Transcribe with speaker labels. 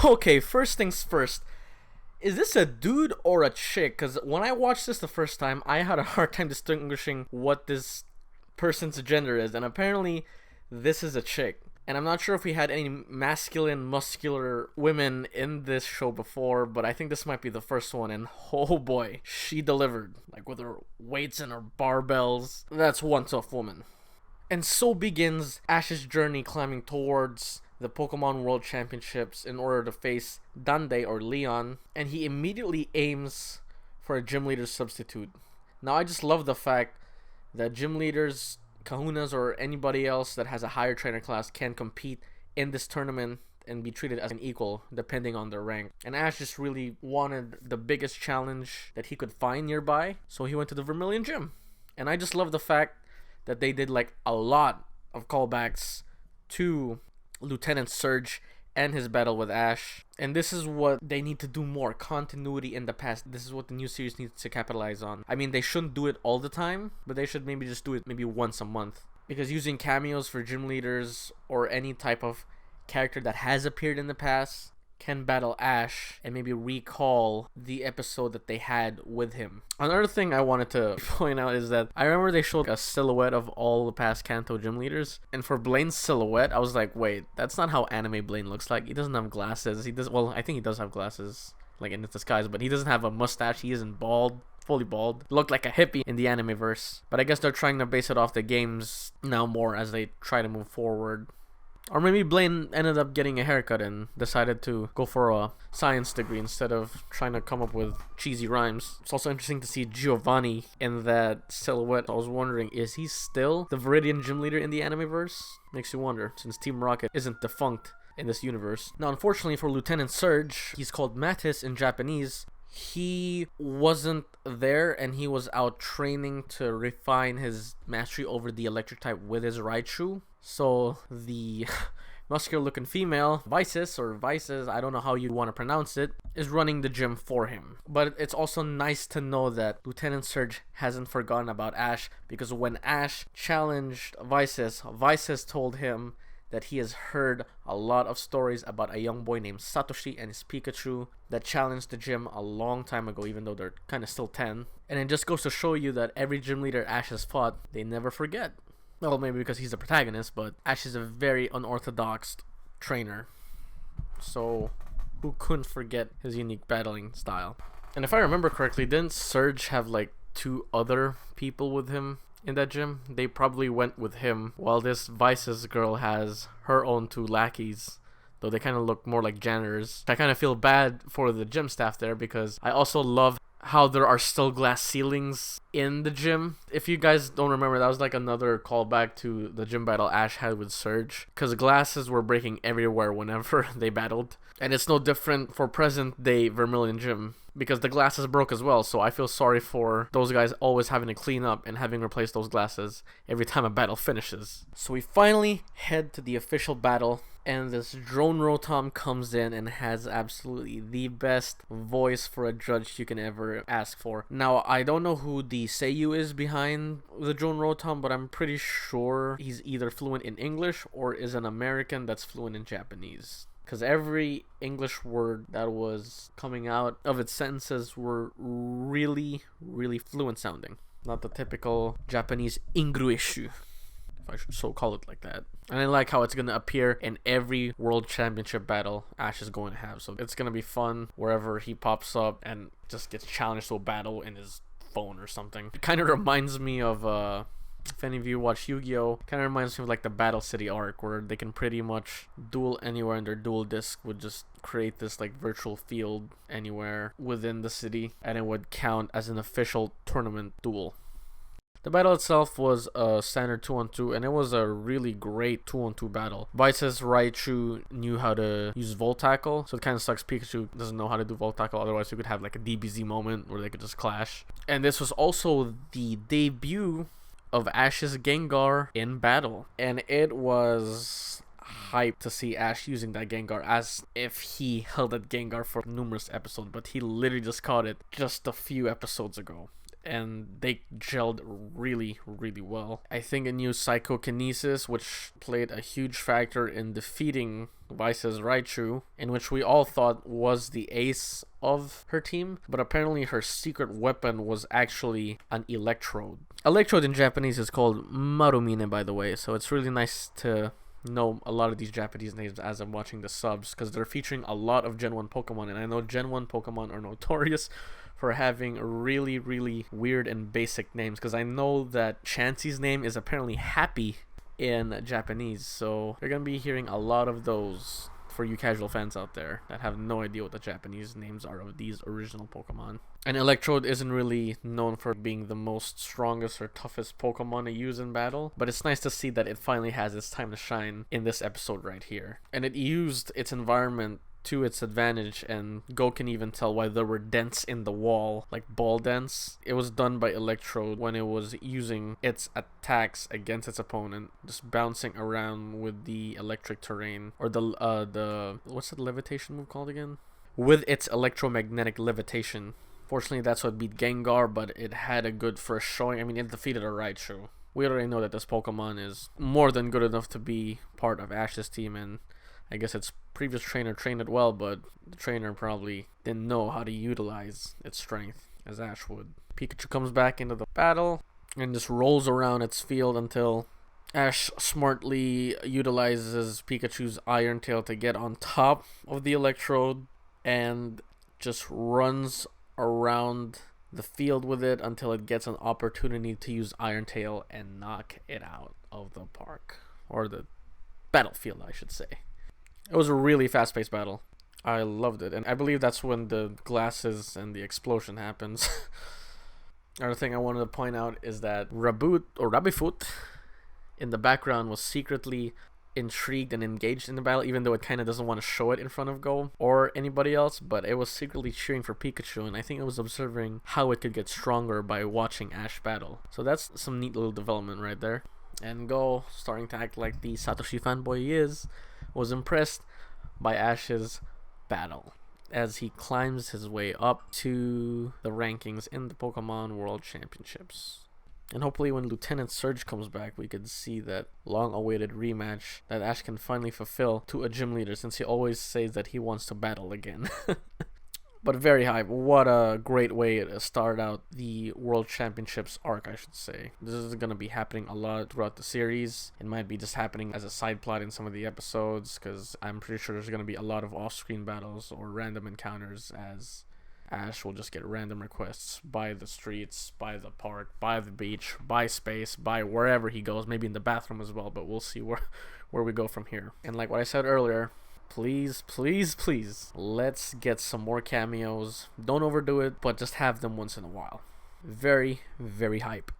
Speaker 1: Okay, first things first. Is this a dude or a chick? Because when I watched this the first time, I had a hard time distinguishing what this person's gender is, and apparently, this is a chick. And I'm not sure if we had any masculine, muscular women in this show before, but I think this might be the first one, and oh boy, she delivered. Like with her weights and her barbells. That's one tough woman. And so begins Ash's journey climbing towards the Pokemon World Championships in order to face Dande or Leon, and he immediately aims for a gym leader substitute. Now I just love the fact that gym leaders, kahunas, or anybody else that has a higher trainer class can compete in this tournament and be treated as an equal depending on their rank. And Ash just really wanted the biggest challenge that he could find nearby, so he went to the Vermilion Gym. And I just love the fact that they did like a lot of callbacks to Lieutenant Surge and his battle with Ash. And this is what they need to do more. Continuity in the past. This is what the new series needs to capitalize on. I mean, they shouldn't do it all the time, but they should maybe just do it maybe once a month. Because using cameos for gym leaders or any type of character that has appeared in the past can battle Ash and maybe recall the episode that they had with him. Another thing I wanted to point out is that I remember they showed a silhouette of all the past Kanto gym leaders, and for Blaine's silhouette, I was like, wait, that's not how anime Blaine looks like. He doesn't have glasses. Well, I think he does have glasses, like in his disguise, but he doesn't have a mustache. He isn't bald. Fully bald. Looked like a hippie in the anime verse. But I guess they're trying to base it off the games now more as they try to move forward. Or maybe Blaine ended up getting a haircut and decided to go for a science degree instead of trying to come up with cheesy rhymes. It's also interesting to see Giovanni in that silhouette. I was wondering, is he still the Viridian gym leader in the anime-verse? Makes you wonder, since Team Rocket isn't defunct in this universe. Now, unfortunately for Lieutenant Surge, he's called Mattis in Japanese. He wasn't there, and he was out training to refine his mastery over the electric type with his Raichu. So the muscular looking female, Vices, I don't know how you want to pronounce it, is running the gym for him. But it's also nice to know that Lieutenant Surge hasn't forgotten about Ash, because when Ash challenged Vices told him that he has heard a lot of stories about a young boy named Satoshi and his Pikachu that challenged the gym a long time ago, even though they're kind of still 10. And it just goes to show you that every gym leader Ash has fought, they never forget. Well, maybe because he's the protagonist, but Ash is a very unorthodox trainer. So, who couldn't forget his unique battling style? And if I remember correctly, didn't Surge have like 2 other people with him in that gym? They probably went with him, while this Vices girl has her own 2 lackeys, though they kind of look more like janitors. I kind of feel bad for the gym staff there, because I also love how there are still glass ceilings in the gym. If you guys don't remember, that was like another callback to the gym battle Ash had with Surge, because glasses were breaking everywhere whenever they battled. And it's no different for present day Vermilion Gym, because the glasses broke as well. So I feel sorry for those guys always having to clean up and having to replace those glasses every time a battle finishes. So we finally head to the official battle, and this drone Rotom comes in and has absolutely the best voice for a judge you can ever ask for. Now, I don't know who the Seiyu is behind the drone Rotom, but I'm pretty sure he's either fluent in English or is an American that's fluent in Japanese. Because every English word that was coming out of its sentences were really, really fluent sounding. Not the typical Japanese English, if I should so call it like that. And I like how it's going to appear in every World Championship battle Ash is going to have. So it's going to be fun wherever he pops up and just gets challenged to a battle in his phone or something. It kind of reminds me of, if any of you watch Yu-Gi-Oh!, kind of reminds me of like the Battle City arc, where they can pretty much duel anywhere, and their duel disc would just create this like virtual field anywhere within the city, and it would count as an official tournament duel. The battle itself was a standard 2-on-2, and it was a really great 2-on-2 battle. Vice's Raichu knew how to use Volt Tackle, so it kind of sucks Pikachu doesn't know how to do Volt Tackle, otherwise we could have like a DBZ moment where they could just clash. And this was also the debut of Ash's Gengar in battle, and it was hype to see Ash using that Gengar as if he held that Gengar for numerous episodes, but he literally just caught it just a few episodes ago. and they gelled really, really well. I think it used psychokinesis, which played a huge factor in defeating Vice's Raichu, in which we all thought was the ace of her team, but apparently her secret weapon was actually an electrode. Electrode in Japanese is called Marumine, by the way, so it's really nice to know a lot of these Japanese names as I'm watching the subs, because they're featuring a lot of Gen 1 Pokemon, and I know Gen 1 Pokemon are notorious for having really, really weird and basic names, because I know that Chansey's name is apparently Happy in Japanese, so you're going to be hearing a lot of those for you casual fans out there that have no idea what the Japanese names are of these original Pokemon. And Electrode isn't really known for being the most strongest or toughest Pokemon to use in battle, but it's nice to see that it finally has its time to shine in this episode right here. And it used its environment to its advantage, and Go can even tell why there were dents in the wall, like ball dents. It was done by Electrode when it was using its attacks against its opponent, just bouncing around with the electric terrain, or the what's the levitation move called again? With its electromagnetic levitation. Fortunately, that's what beat Gengar, but it had a good first showing. I mean, it defeated a Raichu. We already know that this Pokemon is more than good enough to be part of Ash's team, and I guess its previous trainer trained it well, but the trainer probably didn't know how to utilize its strength as Ash would. Pikachu comes back into the battle and just rolls around its field until Ash smartly utilizes Pikachu's Iron Tail to get on top of the Electrode and just runs around the field with it until it gets an opportunity to use Iron Tail and knock it out of the park, or the battlefield, I should say. It was a really fast-paced battle. I loved it, and I believe that's when the glasses and the explosion happens. Another thing I wanted to point out is that Rabifoot in the background was secretly intrigued and engaged in the battle, even though it kind of doesn't want to show it in front of Go or anybody else, but it was secretly cheering for Pikachu, and I think it was observing how it could get stronger by watching Ash battle. So that's some neat little development right there. And Go, starting to act like the Satoshi fanboy he is, was impressed by Ash's battle as he climbs his way up to the rankings in the Pokemon World Championships. And hopefully when Lieutenant Surge comes back, we could see that long-awaited rematch that Ash can finally fulfill to a gym leader, since he always says that he wants to battle again. But very hype. What a great way to start out the World Championships arc, I should say. This is going to be happening a lot throughout the series. It might be just happening as a side plot in some of the episodes, because I'm pretty sure there's going to be a lot of off-screen battles or random encounters, as Ash will just get random requests by the streets, by the park, by the beach, by space, by wherever he goes, maybe in the bathroom as well, but we'll see where we go from here. And like what I said earlier, please, please, please, let's get some more cameos. Don't overdo it, but just have them once in a while. Very, very hype.